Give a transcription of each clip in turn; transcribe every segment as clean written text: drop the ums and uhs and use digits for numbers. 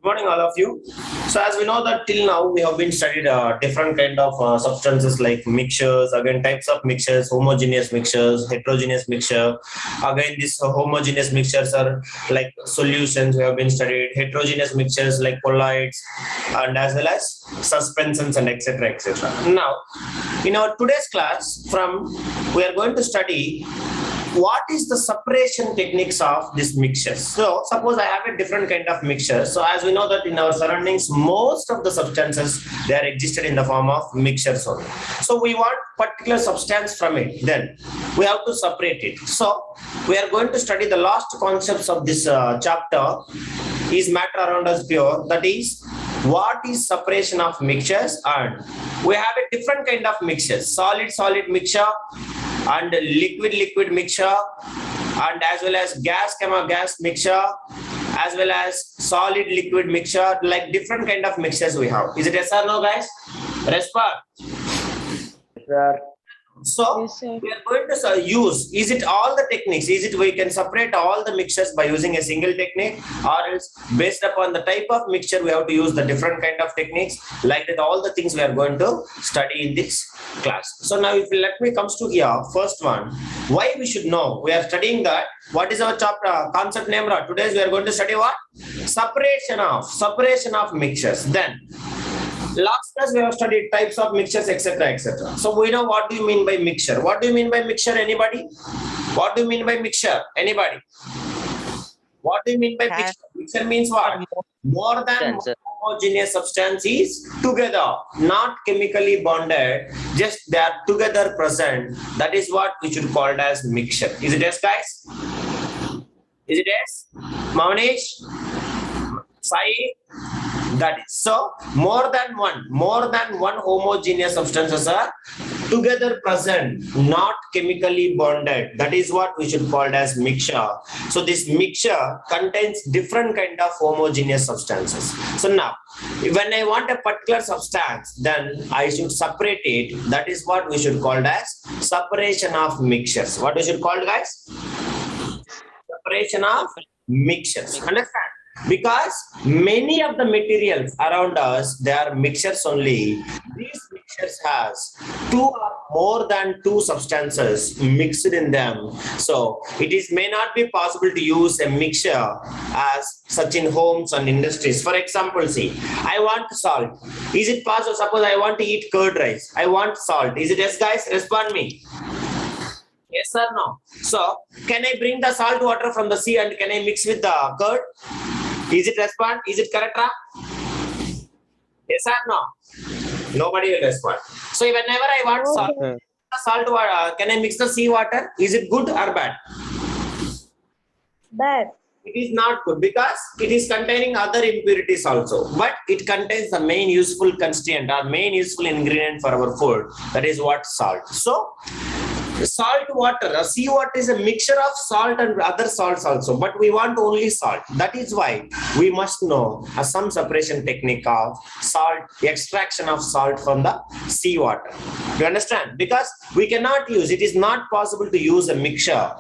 Morning, all of you. So, as we know that till now we have been studied different kind of substances like mixtures, again types of mixtures, homogeneous mixtures, heterogeneous mixture. Again, these homogeneous mixtures are like solutions. We have been studied heterogeneous mixtures like colloids, and as well as suspensions and etc. etc. Now, in our today's class, we are going to study what is the separation techniques of this mixtures. So suppose I have a different kind of mixture. So as we know that in our surroundings, most of the substances, they are existed in the form of mixtures only. So we want particular substance from it. Then we have to separate it. So we are going to study the last concepts of this chapter. Is matter around us pure? That is, what is separation of mixtures? And we have a different kind of mixtures: solid mixture and liquid mixture, and as well as gas mixture, as well as solid liquid mixture. Like different kind of mixtures we have. Is it yes or no, guys? Respond. Sir. So Yes, sir. we are going to use, is it all the techniques? Is it we can separate all the mixtures by using a single technique, or else based upon the type of mixture we have to use the different kind of techniques? Like that, all the things we are going to study in this class. So now if you let me comes to here, first one, why we should know? We are studying that. What is our chapter concept name? Today we are going to study what? Separation of mixtures. Then last class we have studied types of mixtures, etc. etc. So we know what do you mean by mixture. What do you mean by mixture? Anybody? What do you mean by mixture? Anybody? What do you mean by mixture? Mixture means what? More than one homogeneous substance is together, not chemically bonded, just they are together present. That is what we should call it as mixture. Is it yes, guys? Is it yes? Mavanish? Sai? That is so. More than one homogeneous substances are together present, not chemically bonded. That is what we should call it as mixture. So this mixture contains different kind of homogeneous substances. So now, when I want a particular substance, then I should separate it. That is what we should call it as separation of mixtures. What we should call it, guys? Separation of mixtures. Understand? Because many of the materials around us, they are mixtures only. These mixtures has two or more than two substances mixed in them. So it may not be possible to use a mixture as such in homes and industries. For example, see, I want salt. Is it possible? Suppose I want to eat curd rice. I want salt. Is it yes, guys? Respond me. Yes or no? So can I bring the salt water from the sea and can I mix with the curd? Is it respond? Is it correct? Yes or no? Nobody will respond. So whenever I want salt water, can I mix the sea water? Is it good or bad? Bad. It is not good because it is containing other impurities also. But it contains the main useful constituent or main useful ingredient for our food. That is what? Salt. So salt water, sea water is a mixture of salt and other salts also, but we want only salt. That is why we must know some separation technique of salt, extraction of salt from the sea water. You understand? Because we cannot use, it is not possible to use a mixture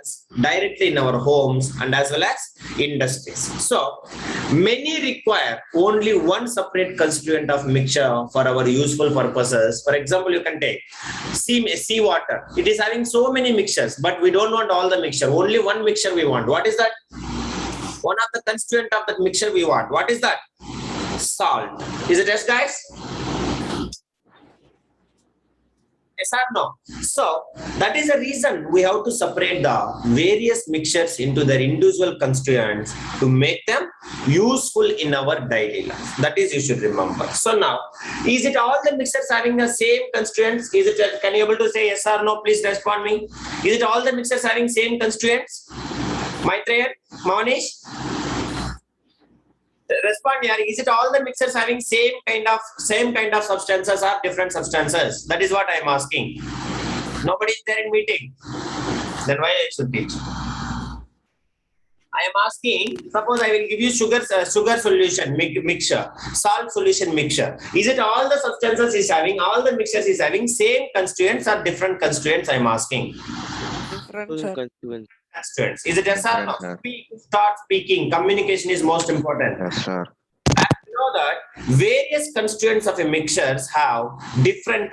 as directly in our homes and as well as industries. So many require only one separate constituent of mixture for our useful purposes. For example, you can take sea water. It is having so many mixtures, but we don't want all the mixture. Only one mixture we want. What is that? One of the constituent of that mixture we want. What is that? Salt. Is it yes, guys? Yes or no? So that is the reason we have to separate the various mixtures into their individual constituents to make them useful in our daily life. That is, you should remember. So now, is it all the mixtures having the same constituents? Is it? Can you able to say yes or no? Please respond me. Is it all the mixtures having same constituents? Maitreya, Manish? Respond here. Is it all the mixtures having same kind of substances or different substances? That is what I am asking. Nobody is there in meeting. Then why I should teach? I am asking, suppose I will give you sugar solution mixture, salt solution mixture. Is it all the substances is having, all the mixtures is having same constituents or different constituents? I am asking. Different, sir. constituents. Is it yes or no? Yes, sir. Speak, start speaking. Communication is most important. Yes, sir. You know that various constituents of a mixtures have different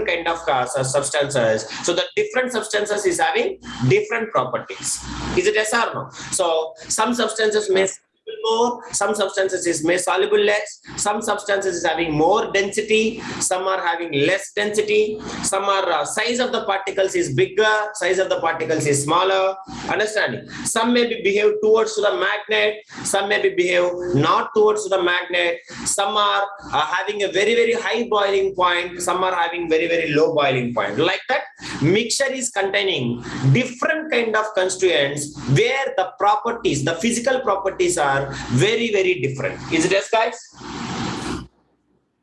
kind of substances. So the different substances is having different properties. Is it yes or no? So some substances may soluble more, some substances is may soluble less, some substances is having more density, some are having less density, some are size of the particles is bigger, size of the particles is smaller. Understanding? Some may be behave towards the magnet, some may be behave not towards the magnet, some are having a very high boiling point, some are having very low boiling point. Like that, mixture is containing different kind of constituents where the properties, the physical properties are very different. Is it yes, guys?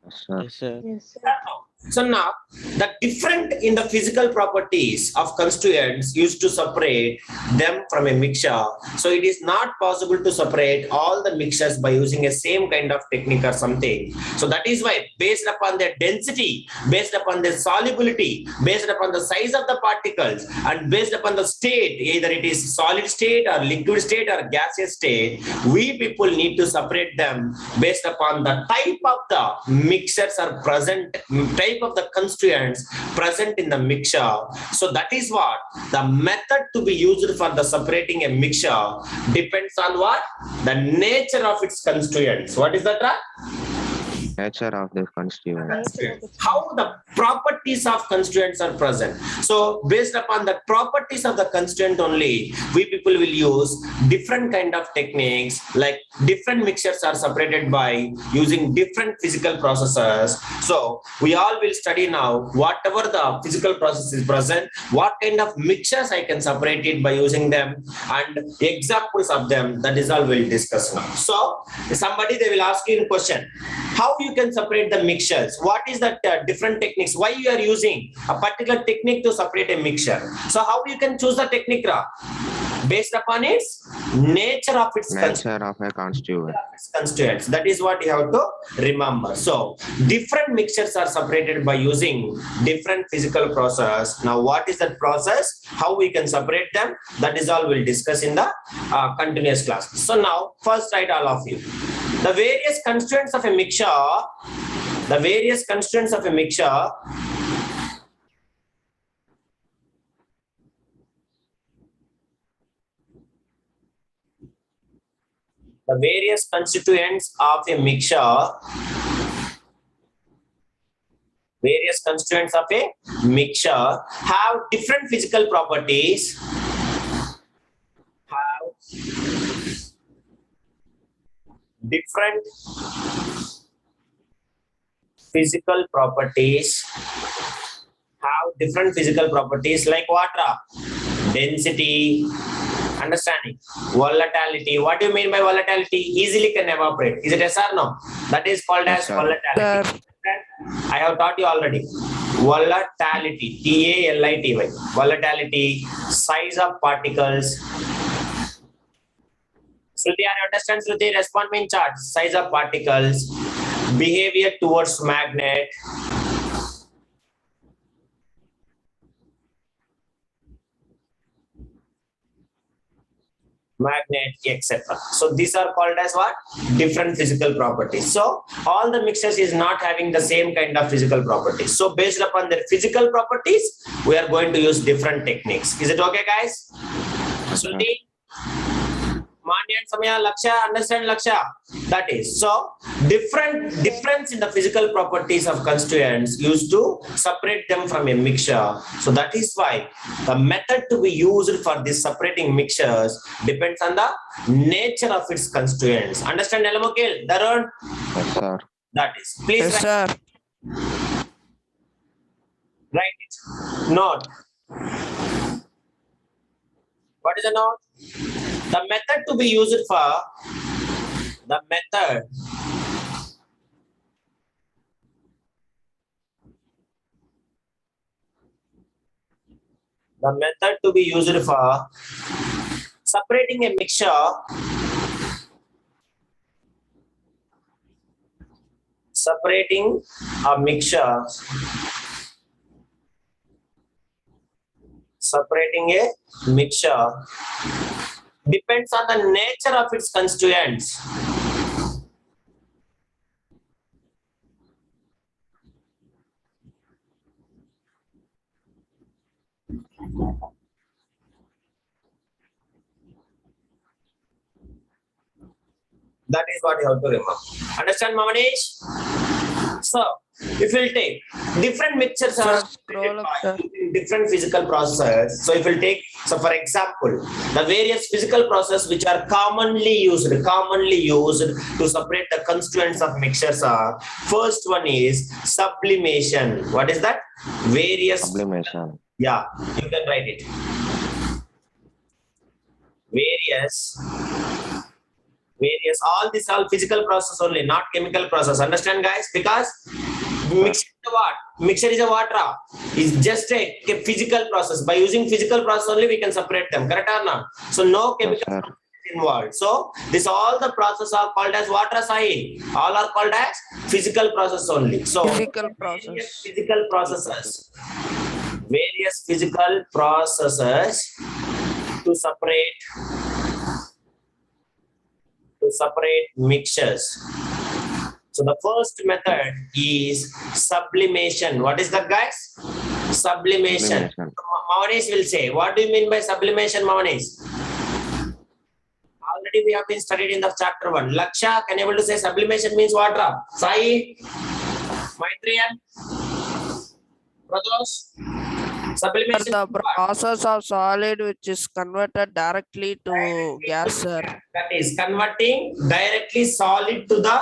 Yes, sir. Yes, sir. Yes, sir. So now the different in the physical properties of constituents used to separate them from a mixture. So it is not possible to separate all the mixtures by using a same kind of technique or something. So that is why, based upon their density, based upon their solubility, based upon the size of the particles, and based upon the state, either it is solid state or liquid state or gaseous state, we people need to separate them based upon the type of the mixtures are present, type of the constituents present in the mixture. So that is what the method to be used for the separating a mixture depends on what? The nature of its constituents. What is that? Nature of the constituents. How the properties of constituents are present. So based upon the properties of the constituent only, we people will use different kind of techniques, like different mixtures are separated by using different physical processes. So we all will study now whatever the physical process is present, what kind of mixtures I can separate it by using them, and examples of them. That is all we'll discuss now. So somebody, they will ask you a question, how you can separate the mixtures? What is that different techniques? Why you are using a particular technique to separate a mixture? So how you can choose the technique, Ra? Based upon its nature of its Nature of a constituent. constituents. That is what you have to remember. So different mixtures are separated by using different physical process. Now what is that process? How we can separate them? That is all we'll discuss in the continuous class. So now first write all of you. The various constituents of a mixture, the various constituents of a mixture the various constituents of a mixture, various constituents of a mixture have different physical properties, different physical properties, like what? Density, understanding, volatility. What do you mean by volatility? Easily can evaporate. Is it yes or no? That is called Yes, as sir. volatility. I have taught you already. Volatility, TALITY. Volatility, size of particles. Shruti, I understand. Shruti, respond me in charge. Size of particles, behavior towards magnet, etc. So these are called as what? Different physical properties. So all the mixtures is not having the same kind of physical properties. So based upon their physical properties, we are going to use different techniques. Is it okay, guys? Shruti? Manya and Samya, Laksha, understand Laksha? That is, so difference in the physical properties of constituents used to separate them from a mixture. So that is why the method to be used for this separating mixtures depends on the nature of its constituents. Understand, Elamokil? Darun? Yes, sir. That is, please Yes, sir. write it. Note. What is a note? The method to be used for the method to be used for separating a mixture Separating a mixture depends on the nature of its constituents. That is what you have to remember. Understand, Mamanish? So, if we'll take different mixtures are Scroll up, sir. using different physical processes. So, if we'll take, so for example, the various physical processes which are commonly used to separate the constituents of mixtures are, first one is sublimation. What is that? Various, Sublimation. yeah, you can write it. All these are physical process only, not chemical process. Understand, guys? Because mixture is a what? Mixture is a what? It's just a physical process. By using physical process only, we can separate them. Correct or not? So no chemical sir. process is involved. So this all the process are called as what, Sai? All are called as physical process only. So Physical various process. physical processes. Various physical processes to separate mixtures. So the first method is sublimation. What is that, guys? Sublimation. Sublimation. Mavanis will say, what do you mean by sublimation, Mavanis? Already we have been studied in the chapter 1. Laksha, can you able to say sublimation means what? Sai, Maitriyan, Pradosh. Sublimation. The process of solid which is converted directly to gas, sir. That is converting directly solid to the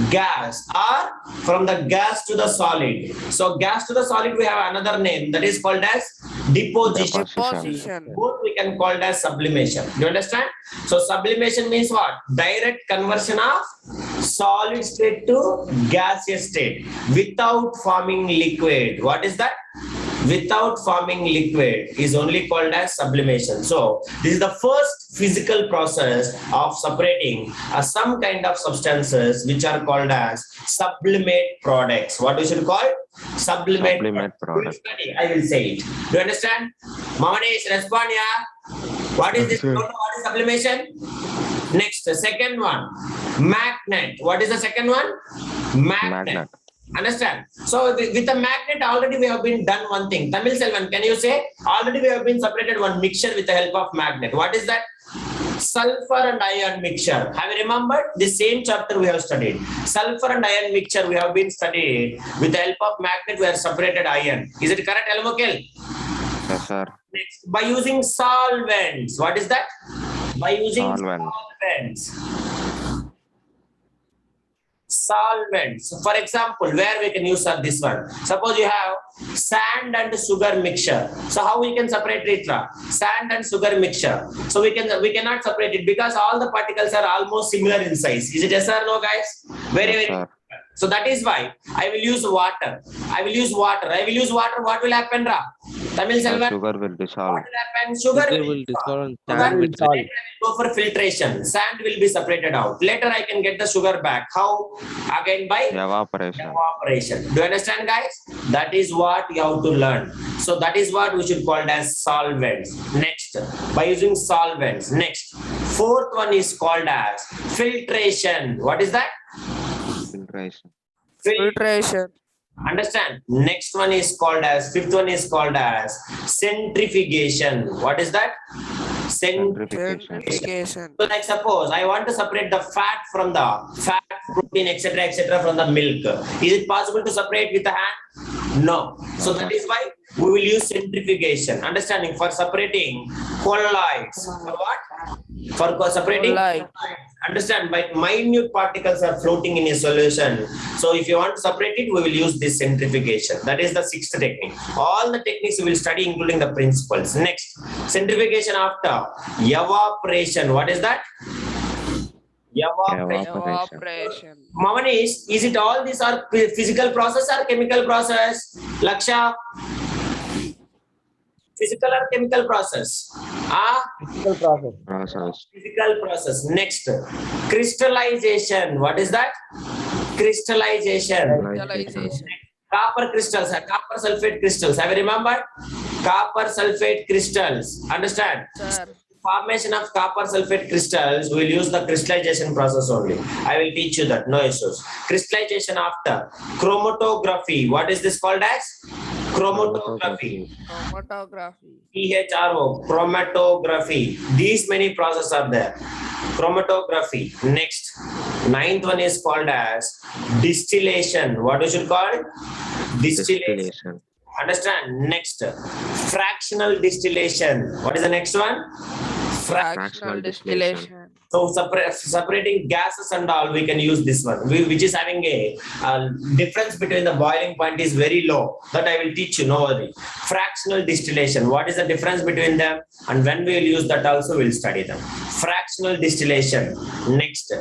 gas or from the gas to the solid. So gas to the solid, we have another name that is called as deposition. Deposition. Both we can call it as sublimation. Do you understand? So sublimation means what? Direct conversion of solid state to gaseous state without forming liquid. What is that? Without forming liquid is only called as sublimation. So this is the first physical process of separating some kind of substances which are called as sublimate products. What we should call? Sublimate product. I will say it. Do you understand? Mamanesh, respond, yeah. What is this? Okay. What is sublimation? Next, the second one, magnet. What is the second one? Magnet. Understand? So with a magnet, already we have been done one thing. Tamil Selvan, can you say? Already we have been separated one mixture with the help of magnet. What is that? Sulfur and iron mixture. Have you remembered? The same chapter we have studied. Sulfur and iron mixture we have been studied. With the help of magnet, we have separated iron. Is it correct, Elmokil? Yes, sir. Next, by using solvents. What is that? By using Solvents. Solvents. For example, where we can use this one. Suppose you have sand and sugar mixture. So how we can separate it? Sand and sugar mixture. So we cannot separate it because all the particles are almost similar in size. Is it yes or no, guys? Very. So that is why I will use water. I will use water. What will happen, Tamil Selvan? Sugar will dissolve. What will happen? Sugar will dissolve. Later I will go for filtration. Sand will be separated out. Later I can get the sugar back. How? Again by evaporation. Do you understand, guys? That is what you have to learn. So that is what we should call as solvents. Next, by using solvents. Next, fourth one is called as filtration. What is that? Filtration. Understand? Next one is called as, fifth one is called as centrifugation. What is that? Centrifugation. So like suppose I want to separate the fat from the fat, protein, etc. from the milk. Is it possible to separate with the hand? No. So that is why we will use centrifugation. Understanding? For separating colloids. For what? For separating colloids. Understand? By minute particles are floating in a solution. So if you want to separate it, we will use this centrifugation. That is the sixth technique. All the techniques we will study, including the principles. Next, centrifugation after evaporation. What is that? Evaporation. Mamanish, is it all these are physical process or chemical process? Laksha? Physical or chemical process? Physical process. Physical process. Next, crystallization. What is that? Crystallization. Copper crystals, copper sulfate crystals. Have you remembered? copper sulfate crystals. Understand? Sir. Formation of copper sulfate crystals, we'll use the crystallization process only. I will teach you that, no issues. Crystallization after chromatography. What is this called as? Chromatography. Chromatography. CHRO, chromatography. These many processes are there. Chromatography. Next, ninth one is called as distillation. What we should call it? Distillation. Distillation. Understand? Next, fractional distillation. What is the next one? Fractional distillation. So separating gases and all, we can use this one, which is having a difference between the boiling point is very low. That I will teach you, no worry. Fractional distillation. What is the difference between them? And when we will use that also, we'll study them. Fractional distillation. Next,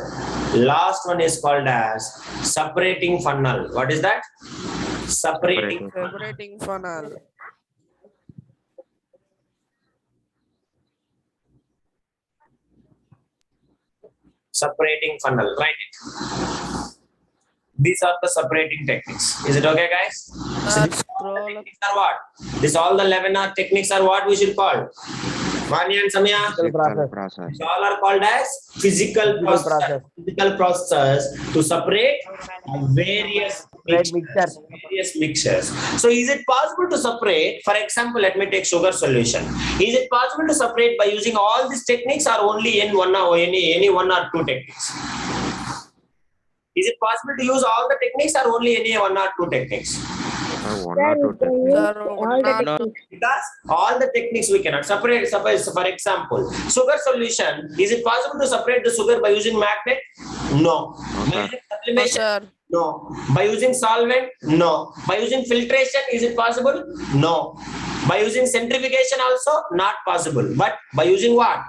last one is called as separating funnel. What is that? Separating funnel. Separating funnel. Separating funnel. Write it. These are the separating techniques. Is it okay, guys? So these Scroll up. techniques are what? This all the 11 techniques are what we should call? Vani and Samya? Physical process. Process. These all are called as physical process. Physical process to separate various mixtures. So is it possible to separate, for example, let me take sugar solution. Is it possible to separate by using all these techniques or only in one or any one or two techniques? Is it possible to use all the techniques or only any one or two techniques? One or two techniques. Sir, one or Because all the techniques we cannot separate. Suppose, for example, sugar solution, is it possible to separate the sugar by using magnet? No. By using no, sublimation? sir. No. By using solvent? No. By using filtration, is it possible? No. By using centrifugation also? Not possible. But by using what?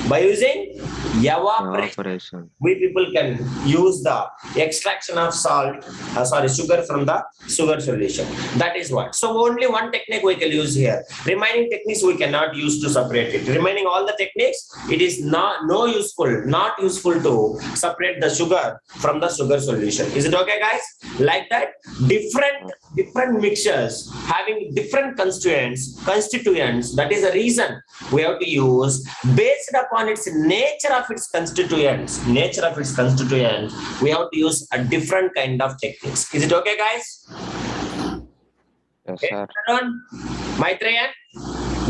By using evaporation. Operation. We people can use the extraction of sugar from the sugar solution. That is what. So only one technique we can use here. Remaining techniques we cannot use to separate it. Remaining all the techniques, it is not useful to separate the sugar from the sugar solution. Is it okay, guys? Like that, different mixtures having different constituents. That is the reason we have to use based upon its nature of its constituents. We have to use a different kind of techniques. Is it okay, guys? Yes, Okay, sir. Maitreyan,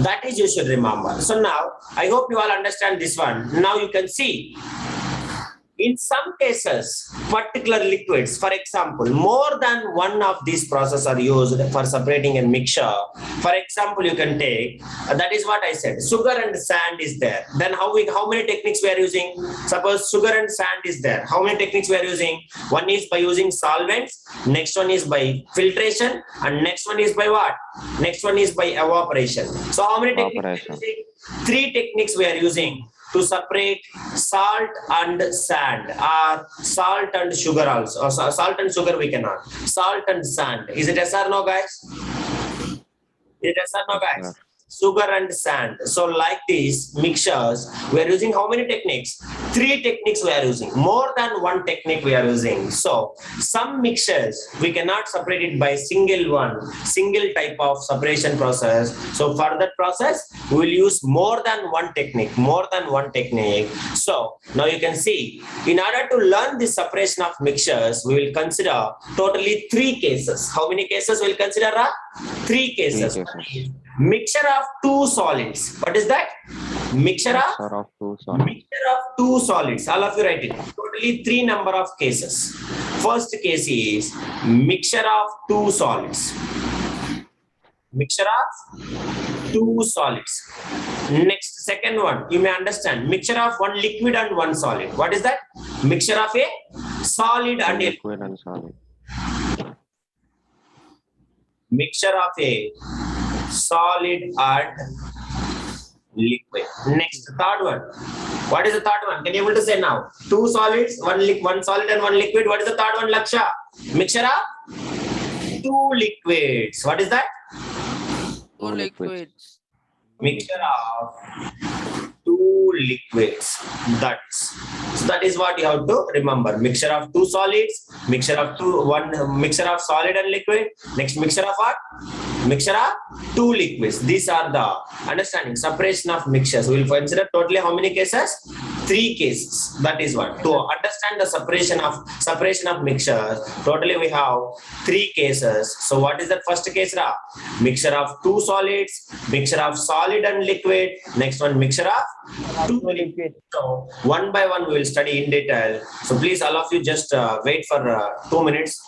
that is you should remember. So now I hope you all understand this one. Now you can see in some cases, particular liquids, for example, more than one of these processes are used for separating a mixture. For example, you can take, that is what I said, sugar and sand is there. Then how many techniques we are using? Suppose sugar and sand is there. How many techniques we are using? One is by using solvents, next one is by filtration, and next one is by what? Next one is by evaporation. So how many techniques we are using? 3 techniques we are using to separate salt and sand, or salt and sugar also, or salt and sugar we cannot. Salt and sand. Is it yes or no, guys? Is it yes or no, guys? Sugar and sand. So like these mixtures, we are using how many techniques? 3 techniques we are using. More than one technique we are using. So some mixtures, we cannot separate it by single type of separation process. So for that process, we will use more than one technique. So now you can see, in order to learn the separation of mixtures, we will consider totally 3 cases. How many cases we will consider? 3 cases. Mixture of 2 solids. What is that? Mixture of 2 solids. All of you write it. Totally 3 number of cases. First case is mixture of 2 solids. Mixture of 2 solids. Next, second one, you may understand. Mixture of 1 liquid and 1 solid. What is that? Mixture of a solid and a liquid and solid. Mixture of a solid and liquid. Next, third one. What is the third one? Can you able to say now? 2 solids, 1 solid and 1 liquid. What is the third one, Laksha? Mixture of 2 liquids. What is that? 2 liquids. Mixture of 2 liquids. That is what you have to remember. Mixture of 2 solids, mixture of solid and liquid. Next, mixture of what? Mixture of two liquids. These are the understanding separation of mixtures. We will consider totally how many cases? 3 cases. That is what to understand the separation of mixtures. Totally we have 3 cases. So what is that first case? Mixture of two solids, mixture of solid and liquid. Next one, mixture of two liquid. So one by one we will study in detail. So please all of you just wait for 2 minutes.